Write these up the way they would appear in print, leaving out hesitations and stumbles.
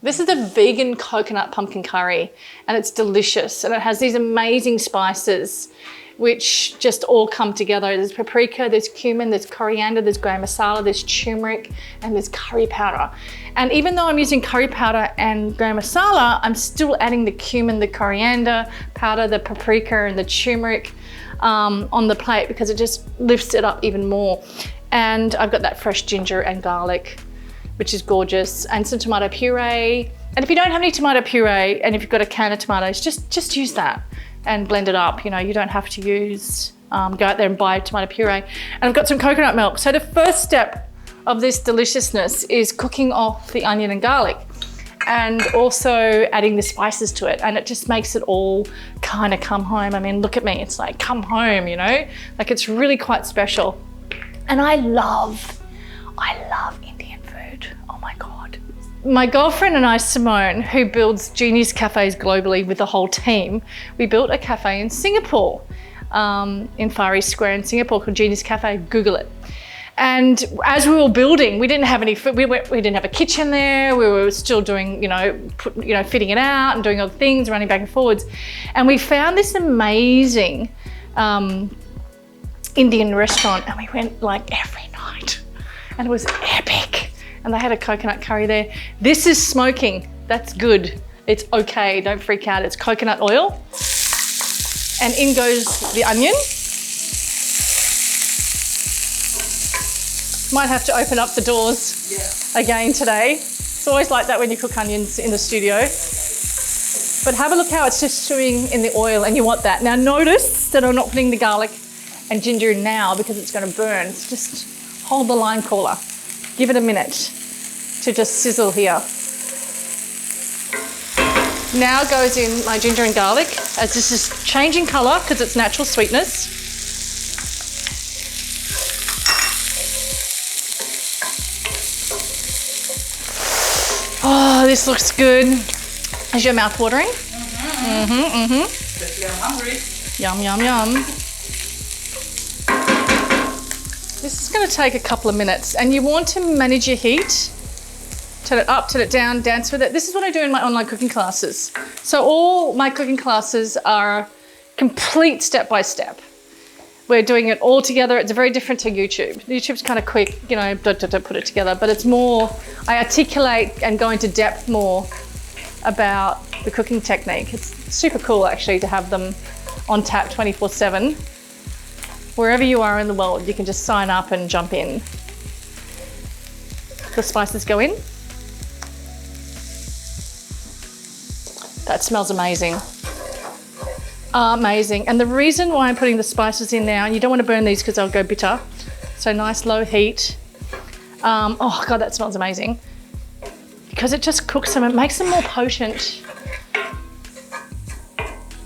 This is a vegan coconut pumpkin curry, and it's delicious, and it has these amazing spices which just all come together. There's paprika, there's cumin, there's coriander, there's garam masala, there's turmeric, and there's curry powder. And even though I'm using curry powder and garam masala, I'm still adding the cumin, the coriander powder, the paprika, and the turmeric on the plate because it just lifts it up even more. And I've got that fresh ginger and garlic, which is gorgeous, and some tomato puree. And if you don't have any tomato puree, and if you've got a can of tomatoes, just use that and blend it up. You know, you don't have to use, go out there and buy tomato puree. And I've got some coconut milk. So the first step of this deliciousness is cooking off the onion and garlic and also adding the spices to it. And it just makes it all kind of come home. I mean, look at me, it's like come home, you know? Like it's really quite special. And I love Indian food, oh my God. My girlfriend and I, Simone, who builds genius cafes globally with the whole team, we built a cafe in Singapore, in Far East Square in Singapore called Genius Cafe, Google it. And as we were building, we didn't have any food, we didn't have a kitchen there, we were still doing, fitting it out and doing other things, running back and forwards. And we found this amazing Indian restaurant, and we went like every night, and it was epic. And they had a coconut curry there. This is smoking, that's good. It's okay, don't freak out. It's coconut oil. And in goes the onion. Might have to open up the doors again today. It's always like that when you cook onions in the studio. But have a look how it's just stewing in the oil, and you want that. Now notice that I'm not putting the garlic and ginger in now because it's gonna burn. So just hold the lime cooler. Give it a minute to just sizzle here. Now goes in my ginger and garlic as this is changing color because it's natural sweetness. Oh, this looks good. Is your mouth watering? Especially I'm hungry. Yum, yum, yum. This is going to take a couple of minutes, and you want to manage your heat. Turn it up, turn it down, dance with it. This is what I do in my online cooking classes. So all my cooking classes are complete step-by-step. We're doing it all together. It's very different to YouTube. YouTube's kind of quick, don't put it together, but it's more, I articulate and go into depth more about the cooking technique. It's super cool actually to have them on tap 24/7. Wherever you are in the world, you can just sign up and jump in. The spices go in. That smells amazing. Amazing. And the reason why I'm putting the spices in now, and you don't want to burn these because they'll go bitter. So nice low heat. Oh God, that smells amazing. Because it just cooks them, it makes them more potent.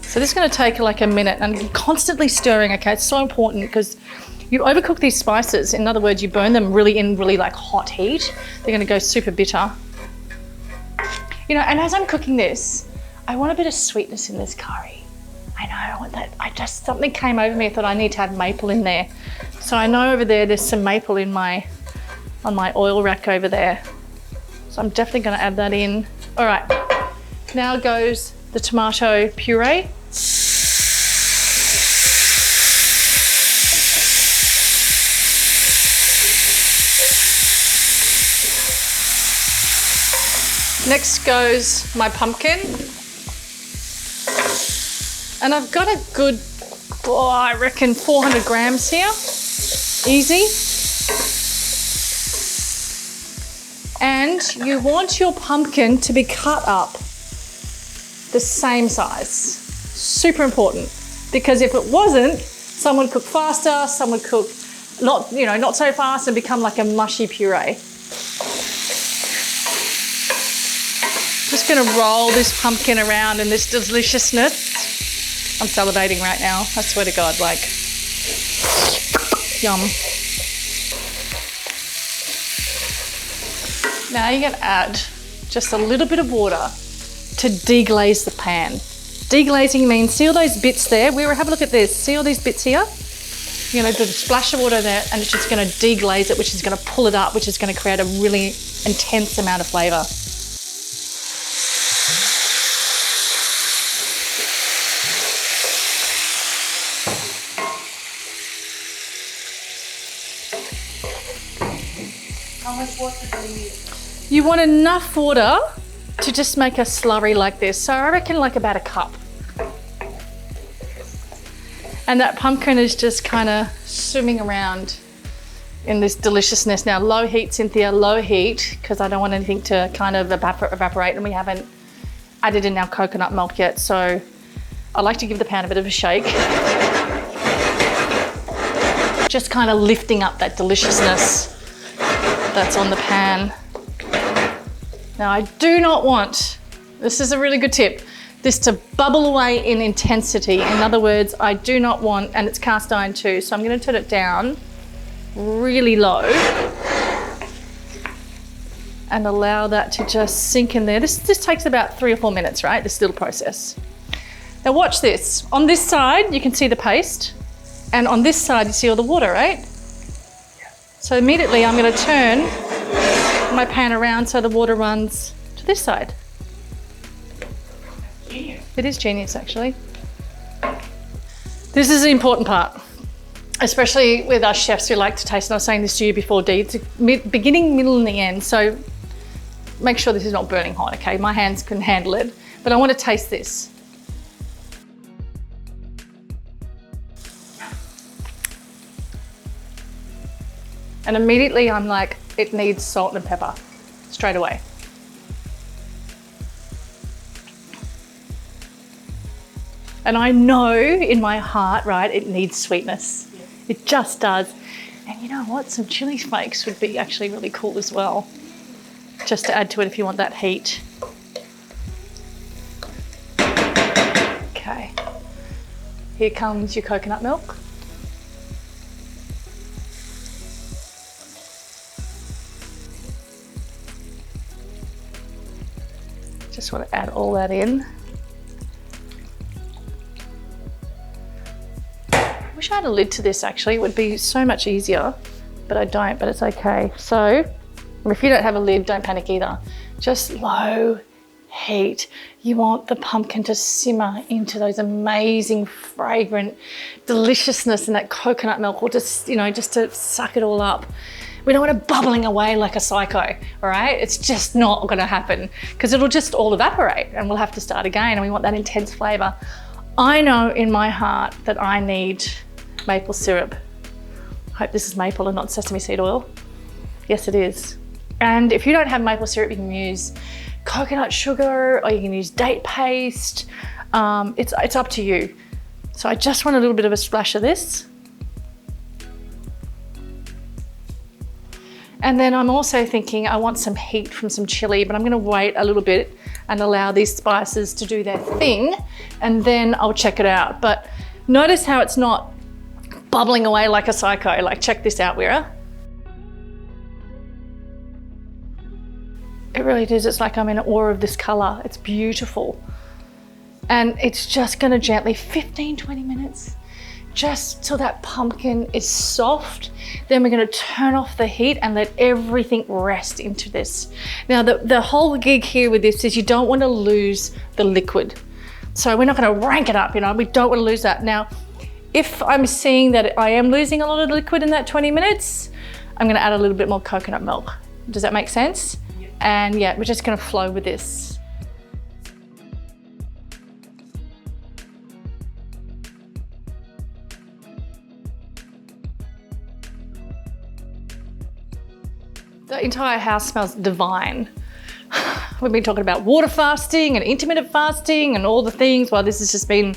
So this is going to take like a minute, and you're constantly stirring, okay? It's so important because you overcook these spices. In other words, you burn them really like hot heat. They're going to go super bitter. And as I'm cooking this, I want a bit of sweetness in this curry. I know, I want that. Something came over me, I thought I need to add maple in there. So I know over there's some maple on my oil rack over there. So I'm definitely going to add that in. All right, now goes the tomato puree. Next goes my pumpkin. And I've got a good, I reckon 400 grams here, easy. And you want your pumpkin to be cut up the same size. Super important, because if it wasn't, some would cook faster, some would cook not so fast and become like a mushy puree. Just gonna roll this pumpkin around in this deliciousness. I'm salivating right now, I swear to God, like, yum. Now you're gonna add just a little bit of water to deglaze the pan. Deglazing means, see all those bits there? Have a look at this, see all these bits here? You're gonna do a splash of water there, and it's just gonna deglaze it, which is gonna pull it up, which is gonna create a really intense amount of flavour. much water do you need? You want enough water to just make a slurry like this. So I reckon like about a cup. And that pumpkin is just kind of swimming around in this deliciousness. Now, low heat, Cynthia, low heat, because I don't want anything to kind of evaporate, and we haven't added in our coconut milk yet. So I like to give the pan a bit of a shake. Just kind of lifting up that deliciousness that's on the pan. Now, I do not want, this is a really good tip, this to bubble away in intensity. In other words, I do not want, and it's cast iron too, so I'm going to turn it down really low and allow that to just sink in there. This takes about 3 or 4 minutes, right? This little process. Now watch this. On this side, you can see the paste, and on this side, you see all the water, right? So immediately I'm going to turn my pan around so the water runs to this side. Genius. It is genius, actually. This is the important part, especially with us chefs who like to taste. And I was saying this to you before, Dee, it's beginning, middle, and the end. So make sure this is not burning hot, okay? My hands can handle it, but I want to taste this. And immediately I'm like, it needs salt and pepper, straight away. And I know in my heart, right, it needs sweetness. Yeah. It just does. And you know what? Some chili flakes would be actually really cool as well, just to add to it if you want that heat. Okay. Here comes your coconut milk. Just want to add all that in. I wish I had a lid to this actually, it would be so much easier, but I don't, but it's okay. So, if you don't have a lid, don't panic either. Just low heat. You want the pumpkin to simmer into those amazing, fragrant deliciousness, and that coconut milk will just, you know, just to suck it all up. We don't want it bubbling away like a psycho, all right? It's just not gonna happen because it'll just all evaporate and we'll have to start again, and we want that intense flavor. I know in my heart that I need maple syrup. I hope this is maple and not sesame seed oil. Yes, it is. And if you don't have maple syrup, you can use coconut sugar or you can use date paste. It's up to you. So I just want a little bit of a splash of this. And then I'm also thinking I want some heat from some chili, but I'm gonna wait a little bit and allow these spices to do their thing, and then I'll check it out. But notice how it's not bubbling away like a psycho. Like, check this out, Wira. It really is, it's like I'm in awe of this color. It's beautiful. And it's just gonna gently, 15, 20 minutes, just till that pumpkin is soft. Then we're gonna turn off the heat and let everything rest into this. Now, the whole gig here with this is you don't wanna lose the liquid. So we're not gonna rank it up, you know, we don't wanna lose that. Now, if I'm seeing that I am losing a lot of liquid in that 20 minutes, I'm gonna add a little bit more coconut milk. Does that make sense? Yep. And yeah, we're just gonna flow with this. The entire house smells divine. We've been talking about water fasting and intermittent fasting and all the things while this has just been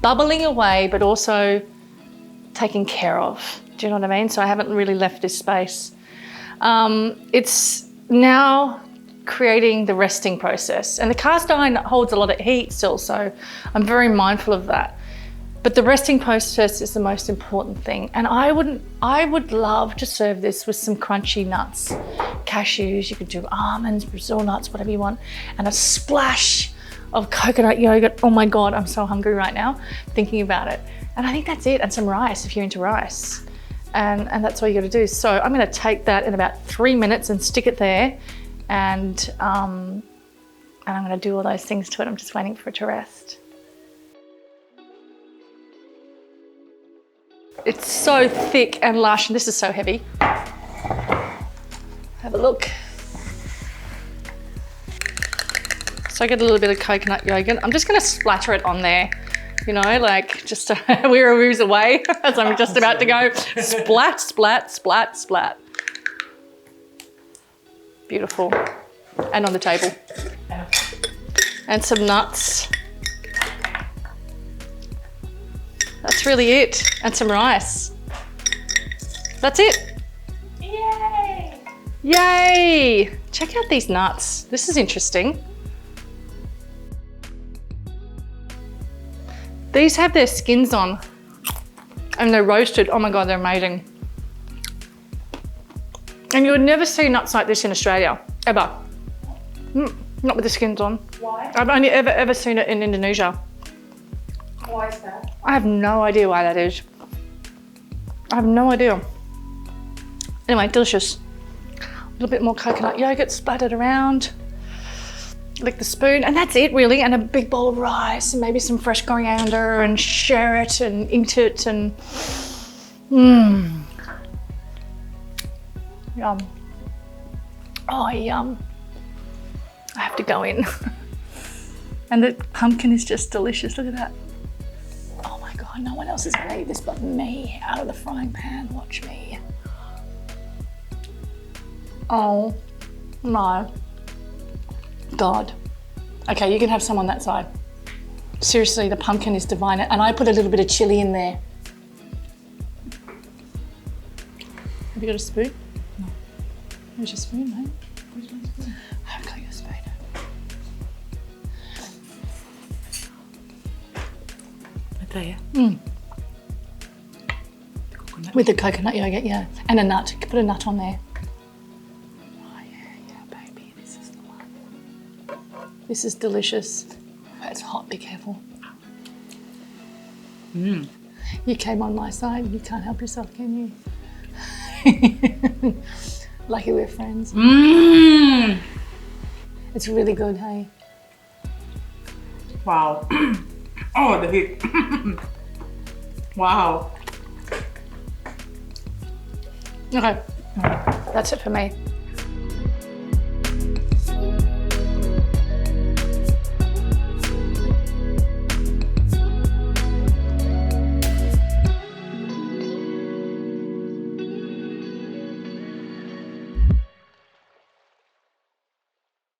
bubbling away, but also taken care of. Do you know what I mean? So I haven't really left this space. It's now creating the resting process, and the cast iron holds a lot of heat still, so I'm very mindful of that. But the resting process is the most important thing. And I would love to serve this with some crunchy nuts, cashews, you could do almonds, Brazil nuts, whatever you want, and a splash of coconut yogurt. Oh my God, I'm so hungry right now thinking about it. And I think that's it, and some rice if you're into rice. And that's all you gotta do. So I'm gonna take that in about 3 minutes and stick it there, and I'm gonna do all those things to it. I'm just waiting for it to rest. It's so thick and lush, and this is so heavy. Have a look. So I get a little bit of coconut yogurt. I'm just gonna splatter it on there, you know, like just we're a moves away as I'm just about to go splat, splat, splat, splat. Beautiful. And on the table. And some nuts. That's really it. And some rice. That's it. Yay! Yay! Check out these nuts. This is interesting. These have their skins on and they're roasted. Oh my God, they're amazing. And you would never see nuts like this in Australia, ever. Not with the skins on. Why? I've only ever seen it in Indonesia. Why is that? I have no idea why that is. I have no idea. Anyway, delicious. A little bit more coconut yogurt splattered around. Lick the spoon, and that's it really. And a big bowl of rice, and maybe some fresh coriander, and share it and eat it, and yum. Oh, yum. I have to go in. And the pumpkin is just delicious. Look at that. Oh my God, no one else is gonna eat this but me out of the frying pan. Watch me. Oh my God. Okay, you can have some on that side. Seriously, the pumpkin is divine. And I put a little bit of chili in there. Have you got a spoon? No. Where's your spoon, mate? Where's my spoon? I've got your spoon. Right there. With the coconut yogurt, yeah. And a nut. Put a nut on there. This is delicious. It's hot, be careful. You came on my side, you can't help yourself, can you? Lucky we're friends. It's really good, hey? Wow. Oh, the heat. Wow. Okay, that's it for me.